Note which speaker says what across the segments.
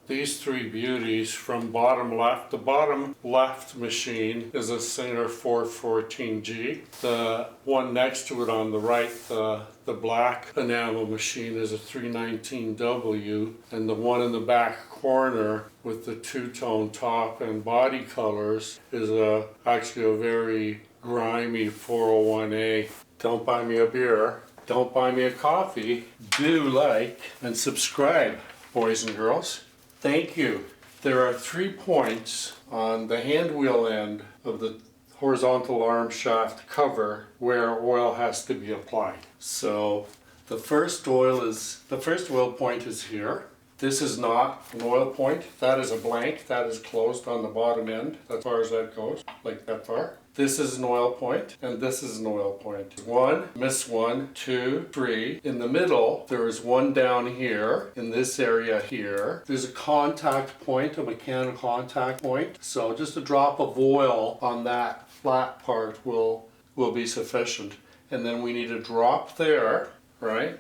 Speaker 1: these three beauties from bottom left. The bottom left machine is a Singer 414G. The one next to it on the right, the black enamel machine, is a 319W, and the one in the back corner with the two-tone top and body colors is actually a very grimy 401A. Don't buy me a beer, don't buy me a coffee. Do like and subscribe, boys and girls. Thank you. There are 3 points on the hand wheel end of the horizontal arm shaft cover where oil has to be applied. So the first oil point is here. This is not an oil point. That is a blank. That is closed on the bottom end as far as that goes, like that far. This is an oil point, and this is an oil point. 1, miss 1, 2, 3. In the middle, there is one down here, in this area here. There's a contact point, a mechanical contact point. So just a drop of oil on that flat part will be sufficient. And then we need a drop there, right?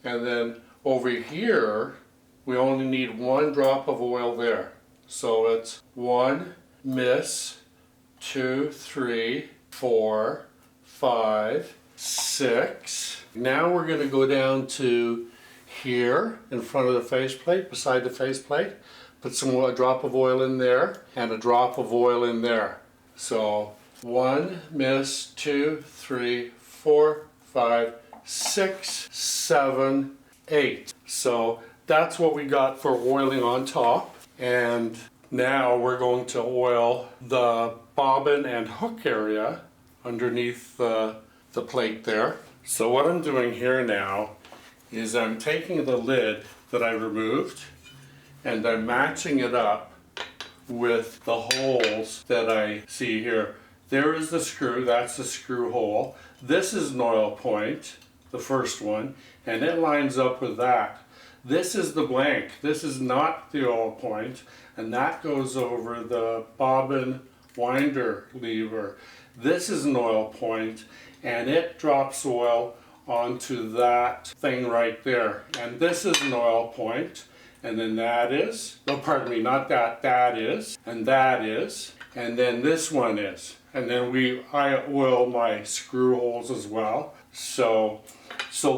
Speaker 1: And then over here, we only need 1 drop of oil there. So it's 1, miss, 2, 3, 4, 5, 6. Now we're going to go down to here in front of the faceplate, beside the faceplate. Put a drop of oil in there and a drop of oil in there. So 1, miss, 2, 3, 4, 5, 6, 7, 8. So that's what we got for oiling on top. And now we're going to oil the bobbin and hook area underneath the plate there. So what I'm doing here now is I'm taking the lid that I removed and I'm matching it up with the holes that I see here. There is the screw, that's the screw hole. This is an oil point, the first one, and it lines up with that. This is the blank, this is not the oil point, and that goes over the bobbin winder lever. This is an oil point, and it drops oil onto that thing right there. And this is an oil point, and then that is, no, pardon me, not that, that is, and then this one is. And then I oil my screw holes as well. So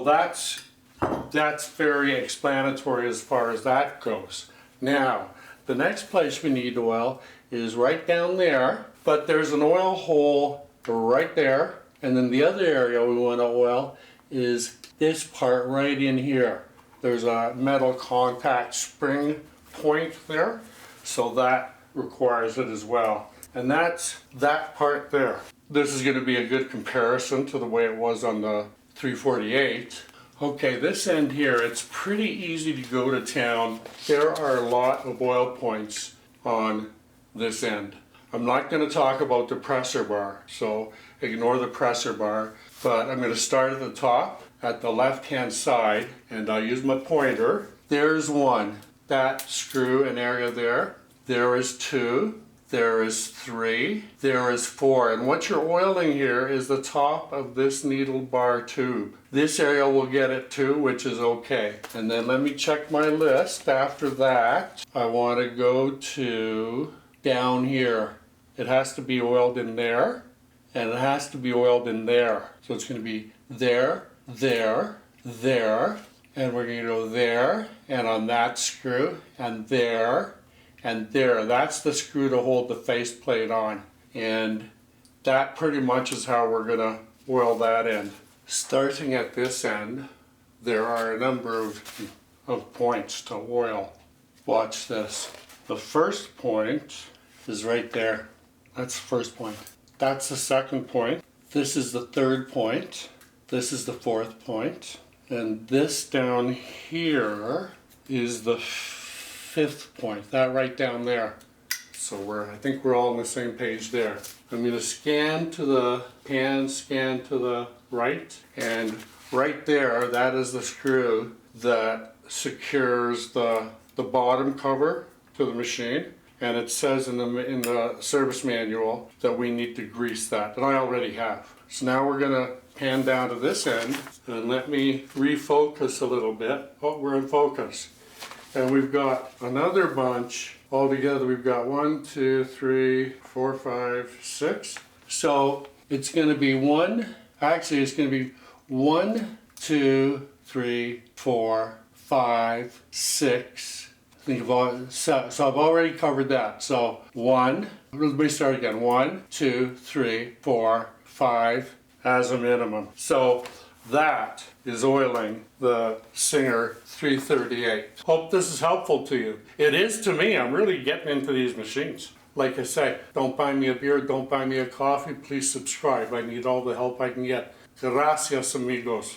Speaker 1: that's very explanatory as far as that goes. Now, the next place we need oil is right down there, but there's an oil hole right there, and then the other area we want to oil is this part right in here. There's a metal contact spring point there, so that requires it as well. And that's that part there. This is going to be a good comparison to the way it was on the 348. Okay, this end here, it's pretty easy to go to town. There are a lot of oil points on this end. I'm not going to talk about the pressure bar, so ignore the pressure bar, but I'm going to start at the top, at the left-hand side, and I'll use my pointer. There's 1, that screw and area there. There is 2. There is 3, there is 4, and what you're oiling here is the top of this needle bar tube. This area will get it too, which is okay. And then let me check my list. After that, I want to go to down here. It has to be oiled in there, and it has to be oiled in there. So it's going to be there, there, there, and we're going to go there, and on that screw, and there, and there. That's the screw to hold the faceplate on. And that pretty much is how we're going to oil that end. Starting at this end, there are a number of points to oil. Watch this. The first point is right there. That's the first point. That's the second point. This is the third point. This is the fourth point. And this down here is the 5th point, that right down there. So I think we're all on the same page there. I'm going to scan to the right, and right there, that is the screw that secures the bottom cover to the machine. And it says in the service manual that we need to grease that, and I already have. So now we're going to pan down to this end, and let me refocus a little bit. Oh, we're in focus. And we've got another bunch altogether. We've got 1, 2, 3, 4, 5, 6. So it's going to be it's going to be 1, 2, 3, 4, 5, 6. Think of all, so I've already covered that. So 1, let me start again. 1, 2, 3, 4, 5 as a minimum. So that is oiling the Singer 338. Hope this is helpful to you. It is to me. I'm really getting into these machines. Like I say, don't buy me a beer, don't buy me a coffee. Please subscribe. I need all the help I can get. Gracias, amigos.